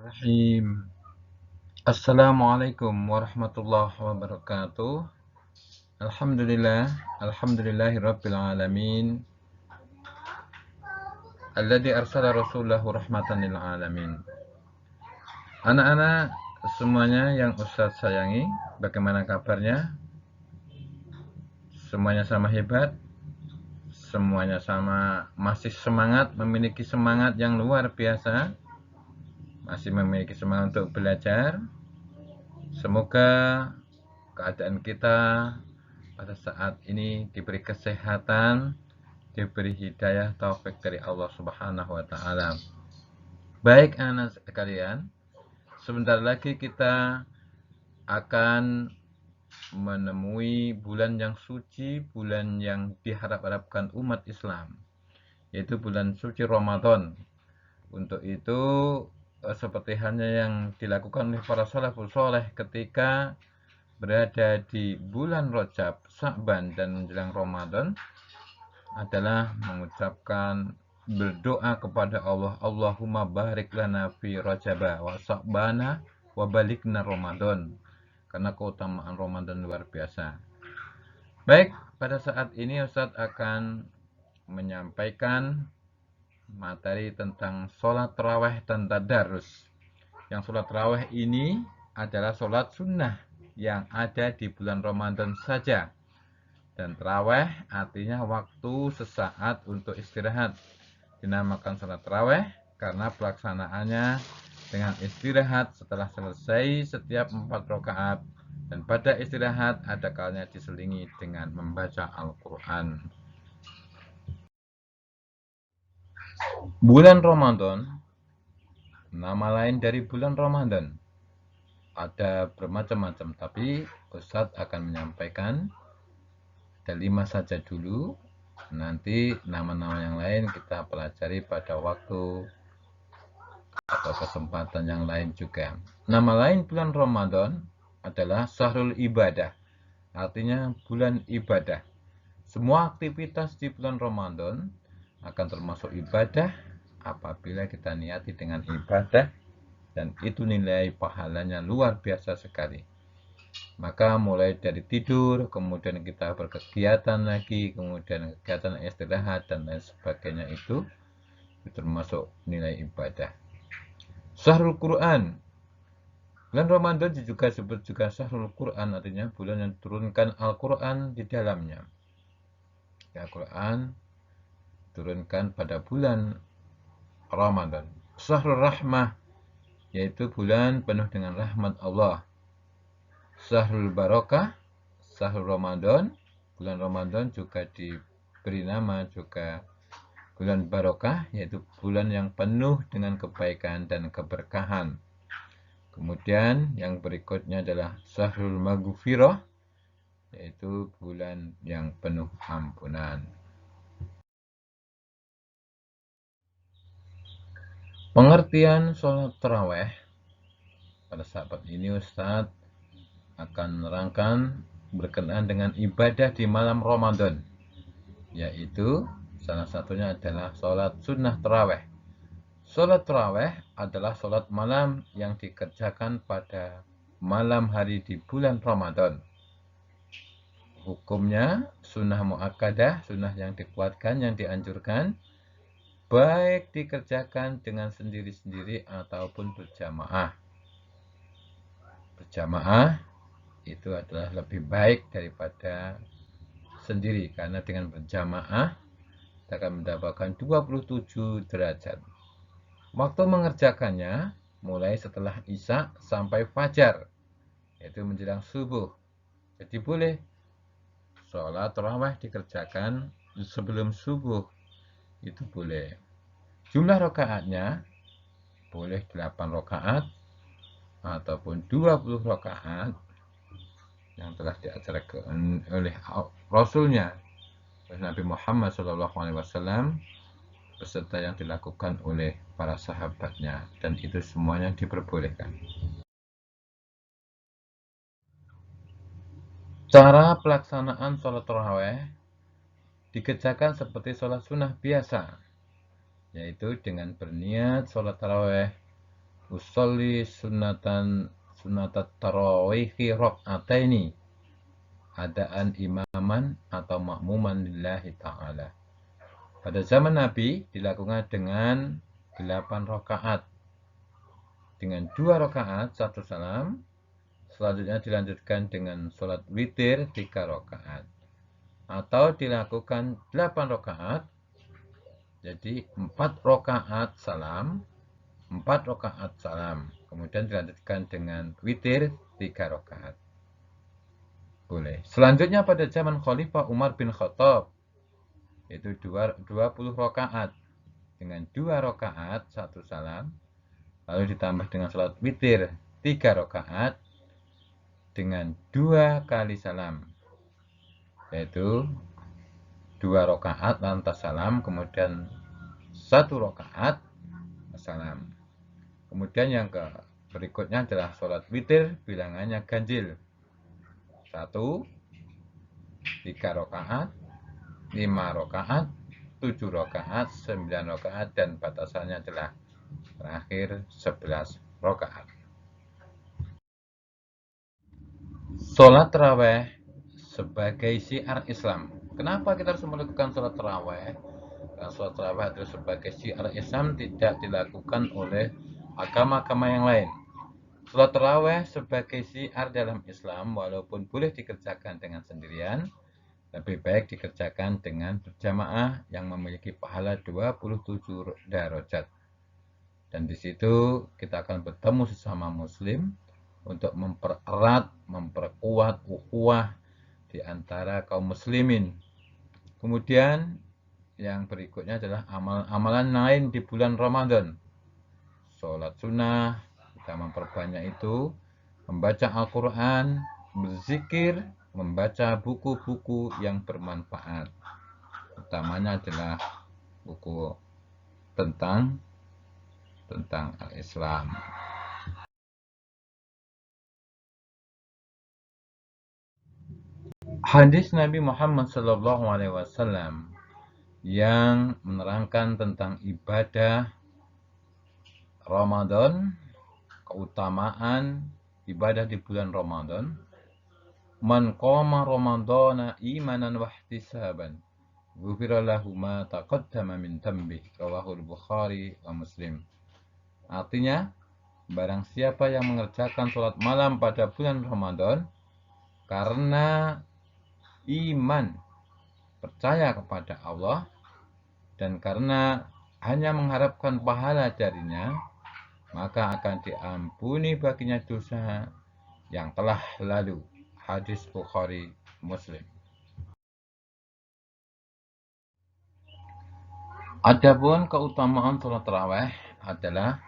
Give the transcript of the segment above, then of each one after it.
Bismillahirrahmanirrahim. Assalamualaikum warahmatullahi wabarakatuh. Alhamdulillahirabbil alamin. Alladzi arsala rasulahu rahmatan lil alamin. Anak-anak semuanya yang Ustaz sayangi, bagaimana kabarnya? Semuanya sama hebat? Semuanya sama masih semangat, memiliki semangat yang luar biasa? Masih memiliki semangat untuk belajar? Semoga keadaan kita pada saat ini diberi kesehatan, diberi hidayah taufik dari Allah Subhanahu wa taala. Baik anak sekalian, sebentar lagi kita akan menemui bulan yang suci, bulan yang diharap-harapkan umat Islam, yaitu bulan suci Ramadan. Untuk itu seperti halnya yang dilakukan oleh para salafus saleh ketika berada di bulan Rajab, Sya'ban dan menjelang Ramadan adalah mengucapkan berdoa kepada Allah, Allahumma barik lana fi Rajaba wa Sya'bana wa balikna Ramadan, karena keutamaan Ramadan luar biasa. Baik, pada saat ini Ustadz akan menyampaikan materi tentang sholat tarawih dan tadarus. Yang sholat tarawih ini adalah sholat sunnah yang ada di bulan Ramadan saja. Dan tarawih artinya waktu sesaat untuk istirahat. Dinamakan sholat tarawih karena pelaksanaannya dengan istirahat setelah selesai setiap 4 rakaat. Dan pada istirahat ada kalanya diselingi dengan membaca Al-Quran. Bulan Ramadan, nama lain dari bulan Ramadan, ada bermacam-macam, tapi Ustadz akan menyampaikan ada 5 saja dulu. Nanti nama-nama yang lain kita pelajari pada waktu atau kesempatan yang lain juga. Nama lain bulan Ramadan adalah Syahrul Ibadah, artinya bulan ibadah. Semua aktivitas di bulan Ramadan akan termasuk ibadah apabila kita niati dengan ibadah, dan itu nilai pahalanya luar biasa sekali. Maka mulai dari tidur, kemudian kita berkegiatan lagi, kemudian kegiatan istirahat dan lain sebagainya, itu termasuk nilai ibadah. Syahrul Quran, bulan Ramadan juga disebut juga Syahrul Quran, artinya bulan yang turunkan Al-Quran di dalamnya. Al-Quran turunkan pada bulan Ramadan. Syahrul Rahmah, yaitu bulan penuh dengan rahmat Allah. Syahrul Barokah, Syahrul Ramadan, bulan Ramadan juga diberi nama juga bulan Barokah, yaitu bulan yang penuh dengan kebaikan dan keberkahan. Kemudian yang berikutnya adalah Syahrul Maghfirah, yaitu bulan yang penuh ampunan. Pengertian sholat tarawih pada saat ini Ustadz akan menerangkan berkenaan dengan ibadah di malam Ramadan, yaitu salah satunya adalah sholat sunnah tarawih. Sholat tarawih adalah sholat malam yang dikerjakan pada malam hari di bulan Ramadan. Hukumnya sunnah muakkadah, sunnah yang dikuatkan, yang dianjurkan, baik dikerjakan dengan sendiri-sendiri ataupun berjamaah. Berjamaah itu adalah lebih baik daripada sendiri, karena dengan berjamaah kita akan mendapatkan 27 derajat. Waktu mengerjakannya mulai setelah Isya sampai Fajar, yaitu menjelang subuh. Jadi boleh sholat tarawih dikerjakan sebelum subuh, itu boleh. Jumlah rakaatnya boleh 8 rakaat ataupun 20 rakaat yang telah diajarkan oleh Rasulnya, Nabi Muhammad SAW, beserta yang dilakukan oleh para sahabatnya, dan itu semuanya diperbolehkan. Cara pelaksanaan sholat tarawih dikerjakan seperti sholat sunnah biasa, yaitu dengan berniat sholat tarawih usolli sunatat tarawihi rok'ataini adaan imaman atau makmuman lillahi ta'ala. Pada zaman Nabi dilakukan dengan 8 rakaat. Dengan 2 rakaat, 1 salam. Selanjutnya dilanjutkan dengan sholat witir 3 rakaat. Atau dilakukan 8 rakaat. Jadi 4 rakaat salam, 4 rakaat salam. Kemudian dilanjutkan dengan witir 3 rakaat. Boleh. Selanjutnya pada zaman Khalifah Umar bin Khattab, yaitu 20 rakaat. Dengan 2 rakaat, 1 salam. Lalu ditambah dengan sholat witir 3 rakaat. Dengan 2 kali salam. Yaitu 2 rakaat lantas salam. Kemudian 1 rakaat salam. Kemudian yang berikutnya adalah sholat witir, bilangannya ganjil. 1, 3 rakaat, 5 rakaat, 7 rakaat, 9 rakaat, dan batasannya adalah terakhir 11 rakaat. Sholat tarawih sebagai syiar Islam. Kenapa kita harus melakukan sholat tarawih? Karena sholat tarawih itu sebagai syiar Islam tidak dilakukan oleh agama-agama yang lain. Sholat tarawih sebagai syiar dalam Islam, walaupun boleh dikerjakan dengan sendirian, lebih baik dikerjakan dengan berjamaah yang memiliki pahala 27 darajat. Dan di situ kita akan bertemu sesama muslim untuk mempererat, memperkuat ukhuwah di antara kaum muslimin. Kemudian yang berikutnya adalah amalan-amalan lain di bulan Ramadan. Sholat sunnah, kita memperbanyak itu, membaca Al-Quran, berzikir, membaca buku-buku yang bermanfaat. Utamanya adalah buku tentang Islam. Hadis Nabi Muhammad SAW yang menerangkan tentang ibadah Ramadan, keutamaan ibadah di bulan Ramadan. Man qama ramadhana imanan wa ihtisaban ghufira lahu ma taqaddama min dhanbi, rawahul Bukhari wa Muslim. Artinya, barang siapa yang mengerjakan sholat malam pada bulan Ramadan karena iman, percaya kepada Allah, dan karena hanya mengharapkan pahala darinya, maka akan diampuni baginya dosa yang telah lalu. Hadis Bukhari Muslim. Adapun keutamaan sholat tarawih adalah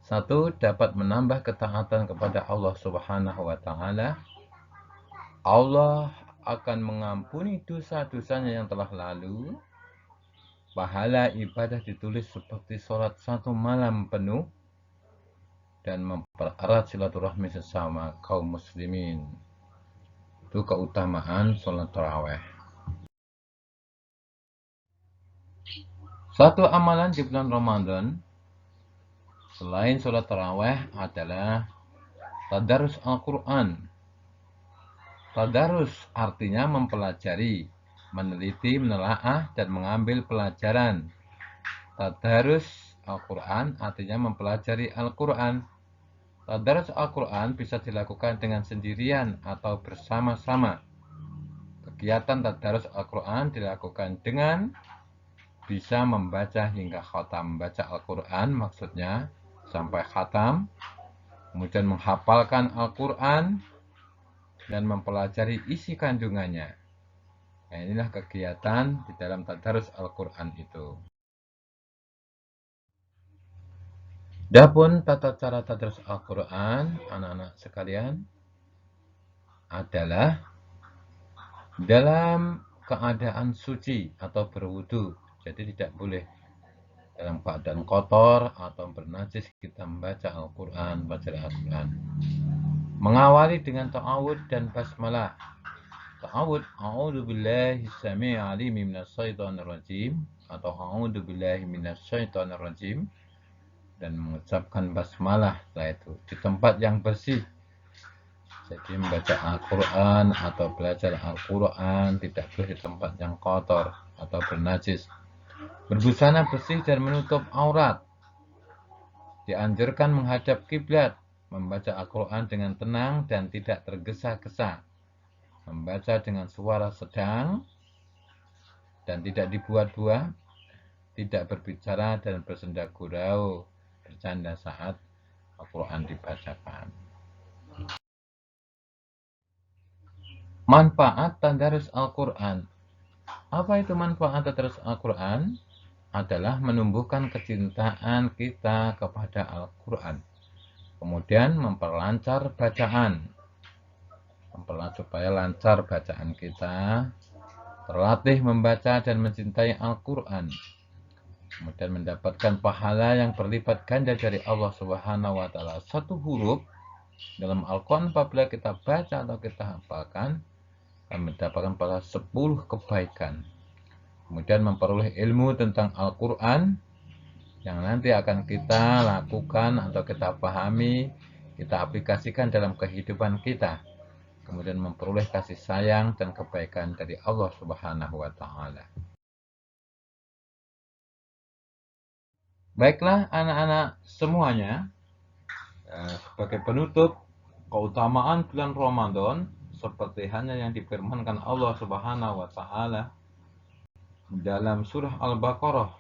1. Dapat menambah ketaatan kepada Allah Subhanahu wa Ta'ala. Allah akan mengampuni dosa-dosanya yang telah lalu. Pahala ibadah ditulis seperti sholat 1 malam penuh, dan mempererat silaturahmi sesama kaum muslimin. Itu keutamaan sholat tarawih. Satu amalan di bulan Ramadan selain sholat tarawih adalah tadarus Al-Quran. Tadarus artinya mempelajari, meneliti, menelaah, dan mengambil pelajaran. Tadarus Al-Quran artinya mempelajari Al-Quran. Tadarus Al-Quran bisa dilakukan dengan sendirian atau bersama-sama. Kegiatan tadarus Al-Quran dilakukan dengan bisa membaca hingga khatam. Membaca Al-Quran maksudnya sampai khatam, kemudian menghafalkan Al-Quran, dan mempelajari isi kandungannya. Nah, inilah kegiatan di dalam tadarus Al-Quran itu. Adapun tata cara tadarus Al-Quran, anak-anak sekalian, adalah dalam keadaan suci atau berwudu. Jadi tidak boleh dalam keadaan kotor atau bernajis kita membaca Al-Quran, baca Al-Quran. Mengawali dengan ta'awud dan basmalah. Ta'awud, a'udzu billahi samii'il 'aliim minasyaitonir rajim, atau a'udzu billahi minasyaitonir rajim. dan mengucapkan basmalah setelah itu di tempat yang bersih. Jadi membaca Al-Quran atau belajar Al-Quran tidak boleh di tempat yang kotor atau bernajis. Berbusana bersih dan menutup aurat. Dianjurkan menghadap kiblat, membaca Al-Quran dengan tenang dan tidak tergesa-gesa. Membaca dengan suara sedang dan tidak dibuat-buat, tidak berbicara dan bersenda gurau, bercanda saat Al-Quran dibacakan. Manfaat tadarus Al-Quran. Apa itu manfaat tadarus Al-Quran? Adalah menumbuhkan kecintaan kita kepada Al-Quran. Kemudian memperlancar bacaan. Supaya lancar bacaan kita, terlatih membaca dan mencintai Al-Quran. Kemudian mendapatkan pahala yang berlipat ganda dari Allah Subhanahu wa Ta'ala. Satu huruf dalam Al-Quran apabila kita baca atau kita hafalkan, akan mendapatkan pahala 10 kebaikan. Kemudian memperoleh ilmu tentang Al-Quran yang nanti akan kita lakukan atau kita pahami, kita aplikasikan dalam kehidupan kita. Kemudian memperoleh kasih sayang dan kebaikan dari Allah Subhanahu wa Ta'ala. Baiklah anak-anak semuanya, sebagai penutup keutamaan bulan Ramadan seperti hanya yang difirmankan Allah Subhanahu wa Ta'ala dalam surah Al-Baqarah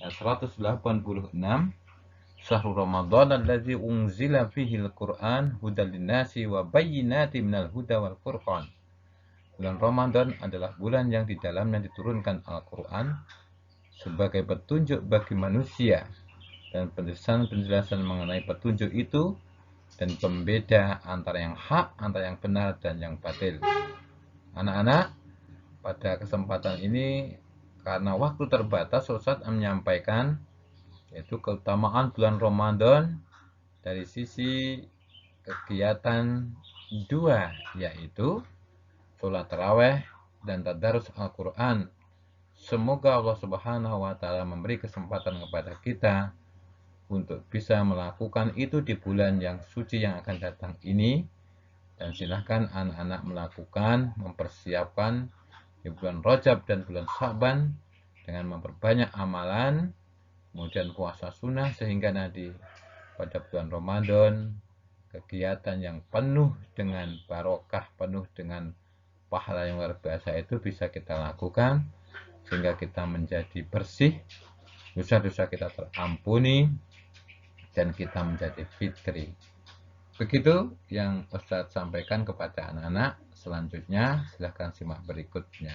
ayat 186, Syahrul Ramadan allazi unzila fihi al-Qur'an hudal linnasi wa bayyinatin minal huda wal furqan. Bulan Ramadan adalah bulan yang di dalamnya diturunkan Al-Qur'an sebagai petunjuk bagi manusia dan penjelasan mengenai petunjuk itu dan pembeda antara yang hak, antara yang benar dan yang batil. Anak-anak, pada kesempatan ini karena waktu terbatas, Ustaz menyampaikan yaitu keutamaan bulan Ramadan dari sisi kegiatan dua, yaitu sholat tarawih dan tadarus Al-Quran. Semoga Allah Subhanahu wa Ta'ala memberi kesempatan kepada kita untuk bisa melakukan itu di bulan yang suci yang akan datang ini. Dan silahkan anak-anak melakukan, mempersiapkan di bulan Rajab dan bulan Syaban dengan memperbanyak amalan, kemudian puasa sunnah, sehingga nanti pada bulan Ramadan kegiatan yang penuh dengan barokah, penuh dengan pahala yang luar biasa itu bisa kita lakukan, sehingga kita menjadi bersih, dosa-dosa kita terampuni, dan kita menjadi fitri. Begitu yang Ustadz sampaikan kepada anak-anak. Selanjutnya silahkan simak berikutnya.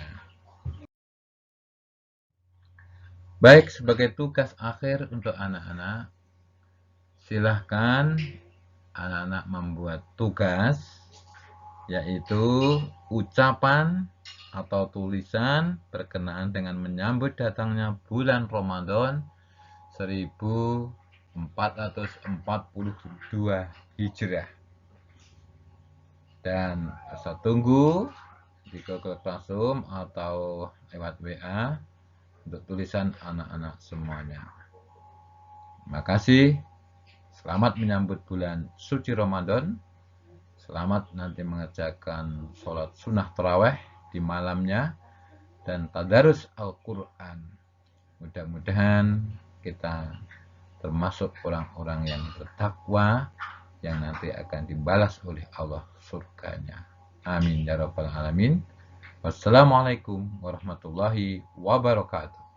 Baik, sebagai tugas akhir untuk anak-anak, silahkan anak-anak membuat tugas, yaitu ucapan atau tulisan berkenaan dengan menyambut datangnya bulan Ramadan 1442 Hijriah. Dan saya tunggu di Google Classroom atau lewat WA untuk tulisan anak-anak semuanya. Terima kasih. Selamat menyambut bulan suci Ramadan. Selamat nanti mengerjakan sholat sunnah tarawih di malamnya dan tadarus Al-Quran. Mudah-mudahan kita termasuk orang-orang yang bertakwa yang nanti akan dibalas oleh Allah surganya. Amin ya rabbal alamin. Wassalamualaikum warahmatullahi wabarakatuh.